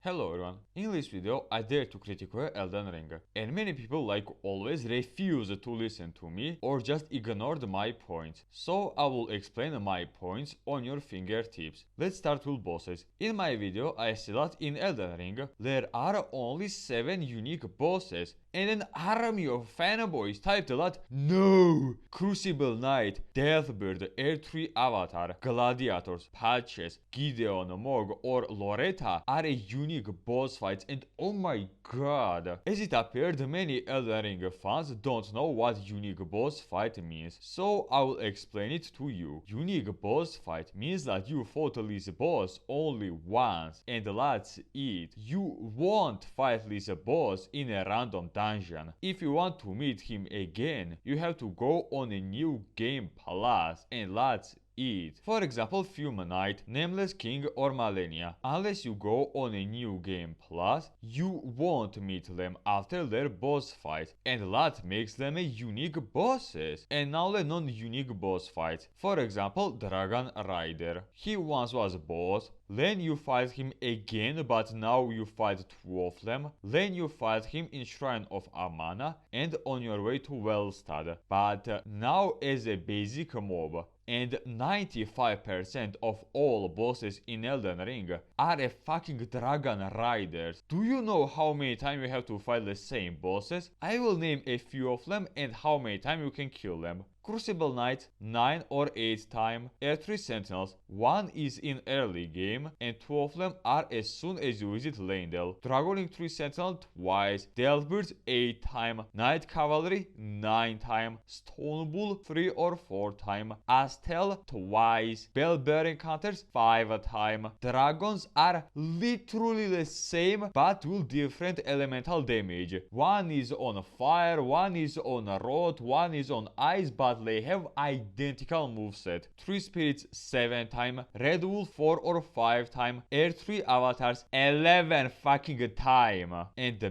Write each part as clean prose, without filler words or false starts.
Hello everyone, in this video I dare to criticize Elden Ring, and many people like always refuse to listen to me or just ignored my points, so I will explain my points on your fingertips. Let's start with bosses. In my video I said that in Elden Ring there are only 7 unique bosses, and an army of fanboys typed that no! Crucible Knight, Deathbird, Air-3 Avatar, Gladiators, Patches, Gideon, Mog or Loretta are unique boss fights, and oh my god. As it appeared, many Elden Ring fans don't know what unique boss fight means, so I will explain it to you. Unique boss fight means that you fought this boss only once, and that's it. You won't fight this boss in a random dungeon. If you want to meet him again, you have to go on a new game plus, and that's it. For example, Fume Knight, Nameless King or Malenia. Unless you go on a new game plus, you won't meet them after their boss fight, and that makes them a unique bosses. And now the non-unique boss fights. For example, Dragon Rider. He once was a boss, then you fight him again, but now you fight 2 of them. Then you fight him in Shrine of Amana and on your way to Wellstad, but now as a basic mob. And 95% of all bosses in Elden Ring are a fucking Dragon Riders. Do you know how many times you have to fight the same bosses? I will name a few of them and how many times you can kill them. Crucible Knight 9 or 8 times, Air-3 Sentinels 1 is in early game and 2 of them are as soon as you visit Leyndell. Dragon 3 Sentinel twice, Delbird 8 times, Night Cavalry 9 times, Stone Bull 3 or 4 times, Astel twice, Bell-bearing Hunters 5 times. Dragons are literally the same but with different elemental damage. One is on fire, one is on road, one is on ice, but they have identical moveset. 3 spirits 7 times, Red Wolf 4 or 5 times, Air-3 avatars 11 fucking time, and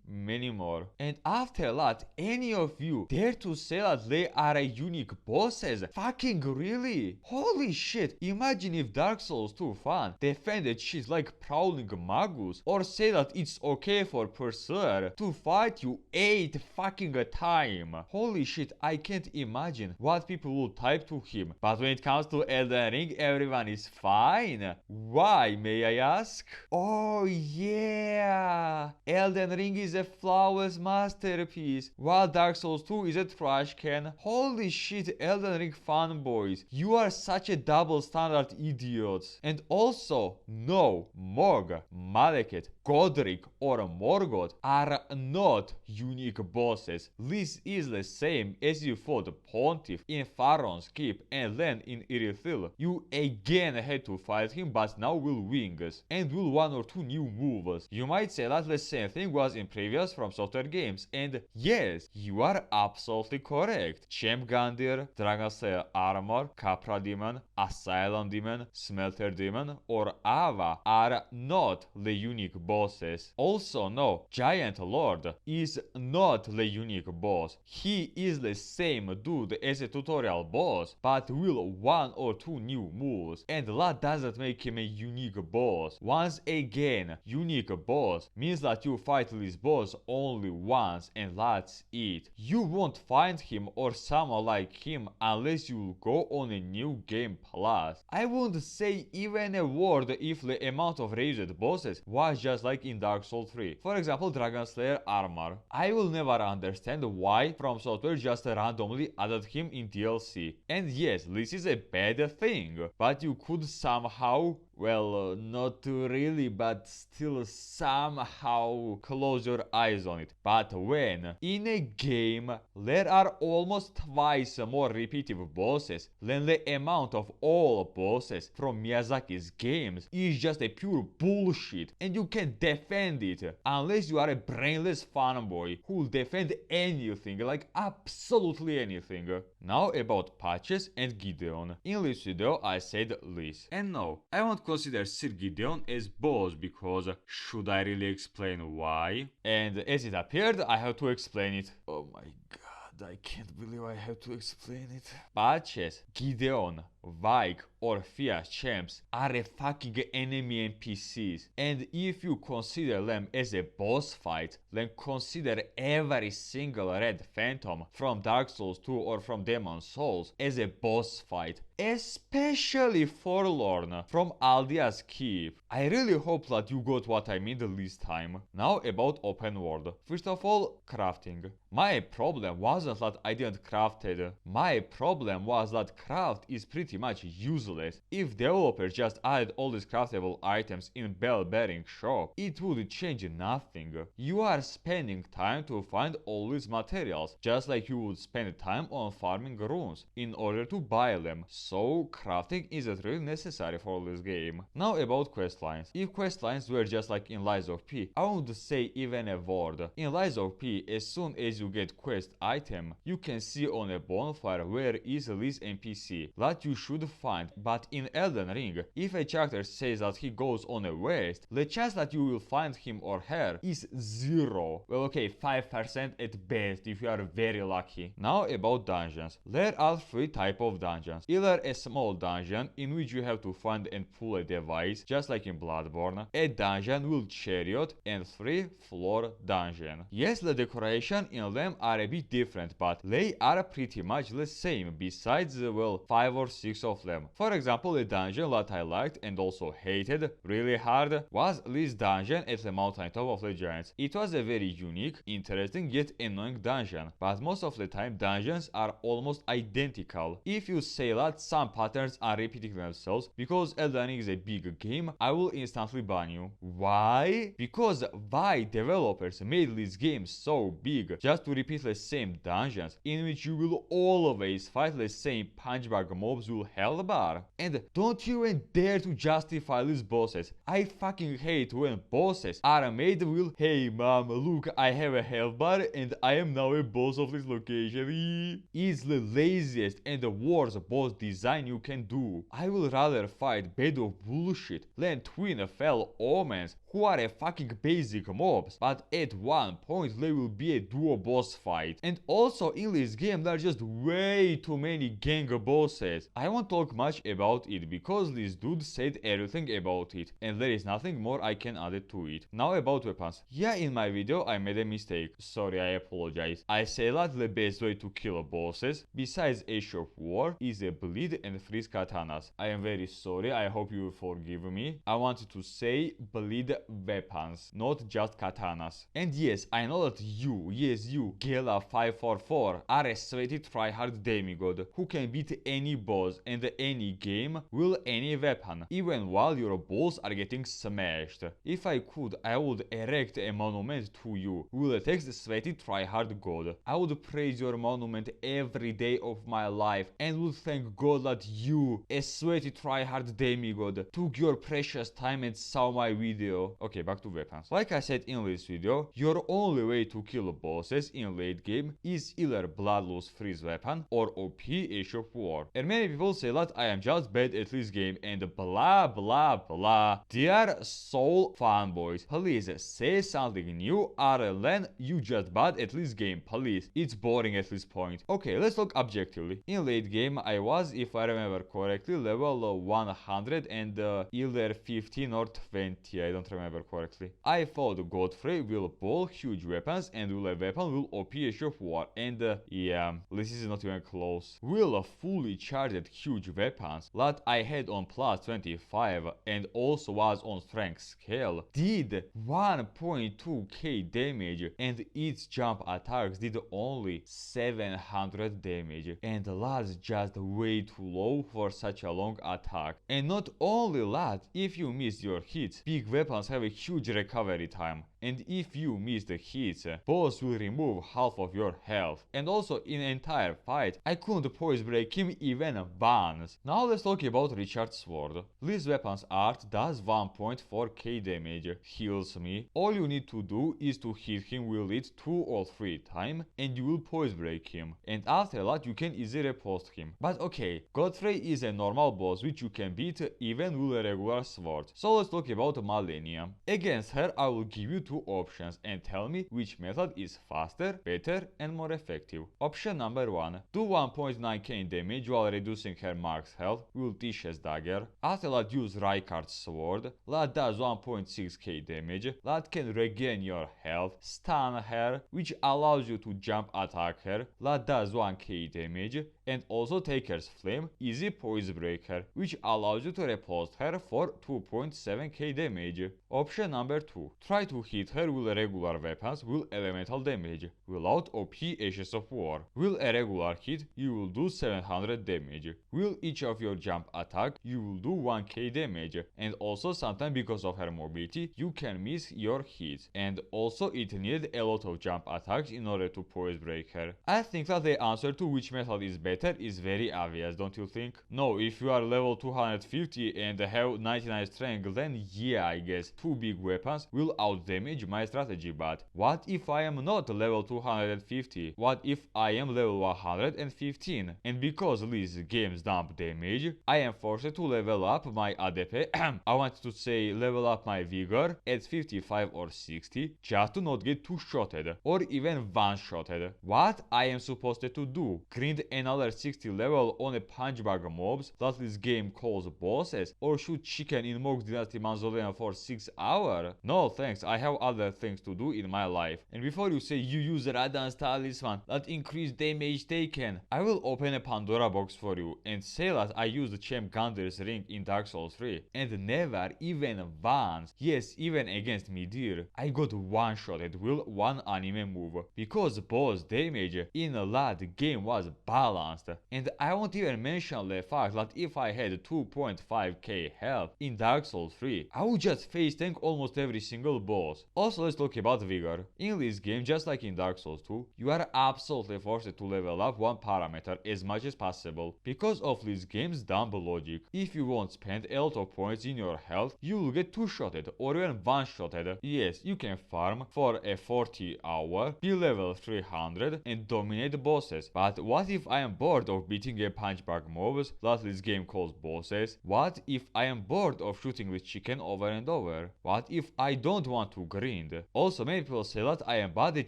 many more. And after that, any of you dare to say that they are a unique bosses? Fucking really? Holy shit, imagine if Dark Souls 2 fan defended shit like Prowling Magus, or say that it's okay for Pursuer to fight you 8 fucking time. Holy shit, I can't imagine what people will type to him. But when it comes to Elden Ring, everyone is fine. Why, may I ask? Oh yeah, Elden Ring is a flawless masterpiece, while Dark Souls 2 is a trash can. Holy shit, Elden Ring fanboys, you are such a double standard idiots. And also, no, Mog, Malekith, Godrick or Morgoth are not unique bosses. This is the same as you fought Pontiff in Pharaoh's Keep and then in Irithyll. You again had to fight him, but now with wings and with 1 or 2 new moves. You might say that the same thing was in previous From Software games, and yes, you are absolutely correct. Champ Gandir, Dragon Slayer Armor, Capra Demon, Asylum Demon, Smelter Demon or Ava are not the unique bosses. Also no, Giant Lord is not the unique boss. He is the same dude as a tutorial boss, but with 1 or 2 new moves, and that doesn't make him a unique boss. Once again, unique boss means that you fight this boss only once and that's it. You won't find him or someone like him unless you go on a new game plus. I wouldn't say even a word if the amount of raised bosses was just like in Dark Souls 3. For example, Dragon Slayer Armor. I will never understand why From Software just randomly added him in DLC. And yes, this is a bad thing, but you could somehow, well, not really, but still somehow close your eyes on it. But when in a game there are almost twice more repetitive bosses than the amount of all bosses from Miyazaki's games is just a pure bullshit, and you can't defend it unless you are a brainless fanboy who will defend anything, like absolutely anything. Now about Patches and Gideon. In this video I said this, and no, I won't consider Sir Gideon as boss because should I really explain why? And as it appeared, I have to explain it. Oh my god, I can't believe I have to explain it. Patches, Gideon, Vigor or Fiat champs are a fucking enemy NPCs, and if you consider them as a boss fight, then consider every single red phantom from Dark Souls 2 or from Demon Souls as a boss fight, especially Forlorn from Aldia's Keep. I really hope that you got what I mean this time. Now about open world. First of all, crafting. My problem wasn't that I didn't craft it. My problem was that craft is pretty much useless. If developers just added all these craftable items in bell-bearing shop, it would change nothing. You are spending time to find all these materials, just like you would spend time on farming runes in order to buy them. So crafting isn't really necessary for this game. Now about questlines. If questlines were just like in Lies of P, I wouldn't say even a word. In Lies of P, as soon as you get quest item, you can see on a bonfire where is this NPC that you should find, but in Elden Ring, if a character says that he goes on a quest, the chance that you will find him or her is 0. Well, okay, 5% at best if you are very lucky. Now about dungeons. There are 3 types of dungeons. Either a small dungeon in which you have to find and pull a device, just like in Bloodborne, a dungeon with chariot, and 3-floor dungeon. Yes, the decoration in them are a bit different, but they are pretty much the same, besides, well, 5 or 6 of them. For example, a dungeon that I liked and also hated really hard was this dungeon at the mountaintop of the giants. It was a very unique, interesting yet annoying dungeon, but most of the time dungeons are almost identical. If you say that some patterns are repeating themselves because Elden Ring is a big game, I will instantly ban you. Why? Because why developers made this game so big just to repeat the same dungeons in which you will always fight the same punchbag mobs with health bar? And don't you even dare to justify these bosses. I fucking hate when bosses are made with, hey mom, look, I have a health bar and I am now a boss of this location. It's the laziest and the worst boss design you can do. I will rather fight bed of bullshit than twin fell omens who are a fucking basic mobs, but at one point they will be a duo boss fight. And also in this game there are just way too many gang bosses. I won't talk much about it because this dude said everything about it and there is nothing more I can add to it. Now about weapons. Yeah, in my video I made a mistake. Sorry, I apologize. I said that the best way to kill bosses besides Ashe of War is a bleed and freeze katanas. I am very sorry, I hope you will forgive me. I wanted to say bleed weapons, not just katanas. And yes, I know that you, yes you, Gela544, are a sweaty tryhard demigod who can beat any boss and any game with any weapon, even while your balls are getting smashed. If I could, I would erect a monument to you with the text sweaty tryhard god. I would praise your monument every day of my life and would thank God that you, a sweaty tryhard demigod, took your precious time and saw my video. Okay, back to weapons. Like I said in this video, your only way to kill bosses in late game is either bloodless freeze weapon or OP Ashe of War. And many people say that I am just bad at this game and blah blah blah. They are soul fanboys. Please say something new other than you just bad at this game, please. It's boring at this point. Okay, let's look objectively. In late game I was, if I remember correctly, level 100 and either 15 or 20, I don't remember correctly. I fought Godfrey will ball huge weapons and will a weapon will OP Ashe of War, and yeah, this is not even close. Will fully charged huge weapons that I had on plus 25 and also was on strength scale did 1.2k damage and its jump attacks did only 700 damage, and that's just way too low for such a long attack. And not only that, if you miss your hits, big weapons have a huge recovery time, and if you miss the hits, boss will remove half of your health. And also in the entire fight, I couldn't poise break him even once. Now let's talk about Richard's sword. This weapon's art does 1.4k damage, heals me. All you need to do is to hit him with it 2 or 3 times and you will poise break him. And after that you can easily repost him. But okay, Godfrey is a normal boss which you can beat even with a regular sword. So let's talk about Malenia. Against her I will give you 2 options and tell me which method is faster, better and more effective. Option number 1. Do 1.9k in damage while reducing her max health, will Tiche's dagger. After that use Rykard's sword, that does 1.6k damage, that can regain your health, stun her, which allows you to jump attack her, that does 1k damage, and also Taker's Flame, easy poise breaker, which allows you to repulse her for 2.7k damage. Option number 2. Try to hit her with regular weapons with elemental damage, without OP Ashes of War. With a regular hit, you will do 700 damage. With each of your jump attack, you will do 1k damage, and also sometimes because of her mobility, you can miss your hits. And also it needed a lot of jump attacks in order to poise break her. I think that the answer to which method is better is very obvious, don't you think? No, if you are level 250 and have 99 strength, then yeah, I guess 2 big weapons will outdamage my strategy, but what if I am not level 250? What if I am level 115? And because these games dump damage, I am forced to level up my ADP, I want to say level up my Vigor at 55 or 60, just to not get two-shotted, or even one-shotted. What I am supposed to do? Grind another 60 level on a punch bag mobs that this game calls bosses, or shoot chicken in Mox Dynasty Mausoleum for 6 hours? No thanks, I have other things to do in my life. And before you say you use Radan's talisman that increase damage taken, I will open a Pandora box for you and say that I used Champ Gandir's ring in Dark Souls 3, and never even once, yes, even against Midir, I got one-shotted with one anime move, because boss damage in that game was balanced. And I won't even mention the fact that if I had 2.5k health in Dark Souls 3, I would just face tank almost every single boss. Also, let's talk about Vigor. In this game, just like in Dark Souls 2, you are absolutely forced to level up one parameter as much as possible, because of this game's dumb logic. If you won't spend a lot of points in your health, you will get two-shotted or even one-shotted. Yes, you can farm for a 40 hour, be level 300 and dominate bosses, but what if I am bored of beating a punch bag mobs that this game calls bosses? What if I am bored of shooting with chicken over and over? What if I don't want to grind? Also, many people say that I am bad at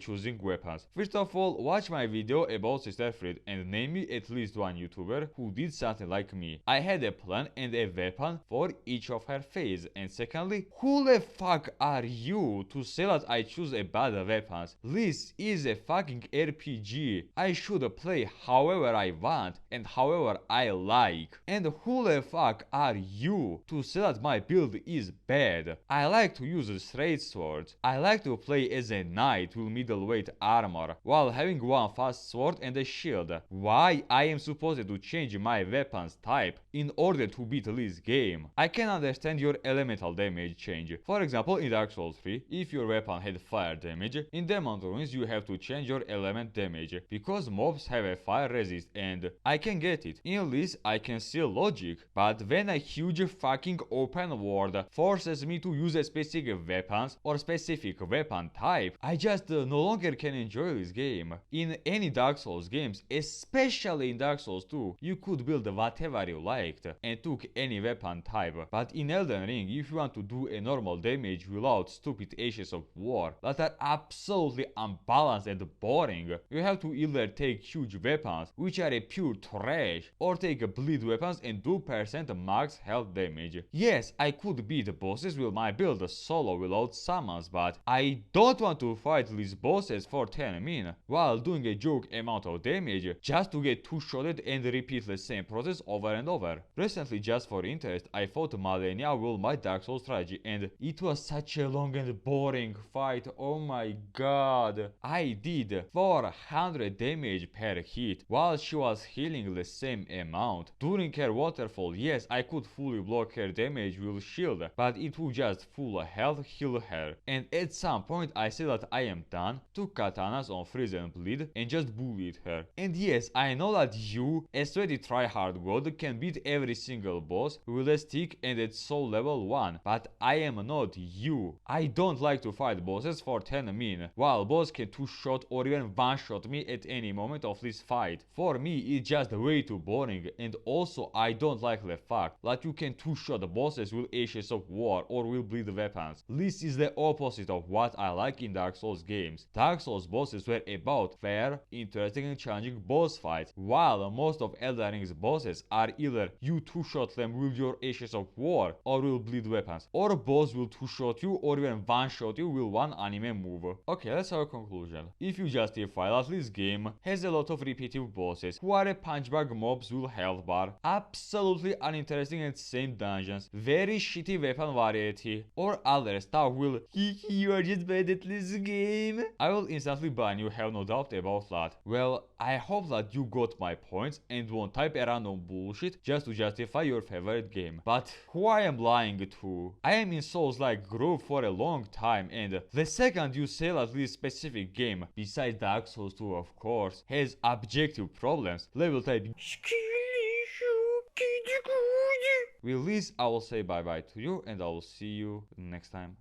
choosing weapons. First of all, watch my video about Sister Fried and name me at least one YouTuber who did something like me. I had a plan and a weapon for each of her phase. And secondly, who the fuck are you to say that I choose a bad weapons? This is a fucking RPG. I should play however I want and however I like. And who the fuck are you to say that my build is bad? I like to use straight swords. I like to play as a knight with middleweight armor while having one fast sword and a shield. Why I am supposed to change my weapons type in order to beat this game? I can understand your elemental damage change. For example, in Dark Souls 3, if your weapon had fire damage, in Demon Ruins you have to change your element damage, because mobs have a fire resist, and I can get it. In this I can see logic, but when a huge fucking open world forces me to use a specific weapons or specific weapon type, I just no longer can enjoy this game. In any Dark Souls games, especially in Dark Souls 2, you could build whatever you liked and took any weapon type, but in Elden Ring, if you want to do a normal damage without stupid Ashes of War that are absolutely unbalanced and boring, you have to either take huge weapons, which are a pure trash, or take bleed weapons and 2% max health damage. Yes, I could beat bosses with my build solo without summons, but I don't want to fight these bosses for 10 min while doing a joke amount of damage just to get two-shotted and repeat the same process over and over. Recently, just for interest, I fought Malenia with my Dark Souls strategy, and it was such a long and boring fight. Oh my god. I did 400 damage per hit while she was healing the same amount. During her waterfall, yes, I could fully block her damage with shield, but it would just full health heal her. And at some point I said that I am done, took katanas on freeze and bleed and just bullied her. And yes, I know that you, a sweaty tryhard god, can beat every single boss with a stick and at soul level 1, but I am not you. I don't like to fight bosses for 10 min, while boss can two-shot or even one-shot me at any moment of this fight. For me, it's just way too boring, and also I don't like the fact that you can two-shot bosses with Ashes of War or with bleed weapons. This is the opposite of what I like in Dark Souls games. Dark Souls bosses were about fair, interesting and challenging boss fights, while most of Elden Elden Ring's bosses are either you two-shot them with your Ashes of War or will bleed weapons, or a boss will two-shot you or even one-shot you with one anime move. Okay, let's have a conclusion. If you justify that this game has a lot of repetitive bosses who are a punch bag mobs with health bar, absolutely uninteresting and same dungeons, very shitty weapon variety, or other stuff will you are just bad at this game, I will instantly ban you, have no doubt about that. Well, I hope that you got my points and won't type a random bullshit just to justify your favorite game. But who I am lying to? I am in Souls-like groove for a long time, and the second you say that this specific game, besides Dark Souls 2 of course, has objective problems, level type with this I will say bye bye to you and I will see you next time.